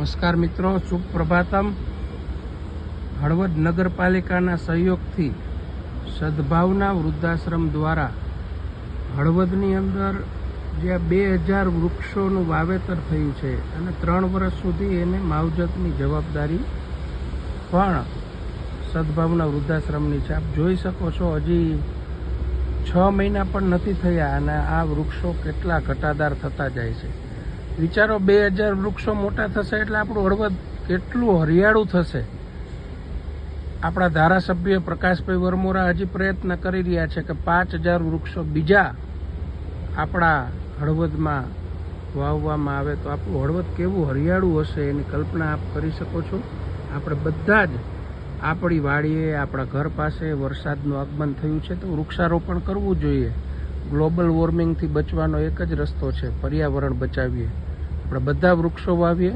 નમસ્કાર મિત્રો, શુભ પ્રભાતમ. હળવદ નગરપાલિકાના સહયોગથી સદભાવના વૃદ્ધાશ્રમ દ્વારા હળવદની અંદર જે 2000 વૃક્ષોનું વાવેતર થયું છે અને 3 વર્ષ સુધી એને માવજતની જવાબદારી પણ સદભાવના વૃદ્ધાશ્રમની છે. આપ જોઈ શકો છો, હજી 6 મહિના પણ નથી થયા અને આ વૃક્ષો કેટલા ઘટાદાર થતા જાય છે. વિચારો, 2000 વૃક્ષો મોટા થશે એટલે આપણું હળવદ કેટલું હરિયાળું થશે. આપણા ધારાસભ્ય પ્રકાશભાઈ વરમોરા હજી પ્રયત્ન કરી રહ્યા છે કે 5000 વૃક્ષો બીજા આપણા હળવદમાં વાવવામાં આવે તો આપણું હળવદ કેવું હરિયાળું હશે એની કલ્પના આપ કરી શકો છો. આપણે બધા જ આપણી વાડીએ, આપણા ઘર પાસે વરસાદનું આગમન થયું છે તો વૃક્ષારોપણ કરવું જોઈએ. ગ્લોબલ વોર્મિંગથી બચવાનો એક જ રસ્તો છે, પર્યાવરણ બચાવીએ. આપણે બધા વૃક્ષો વાવીએ.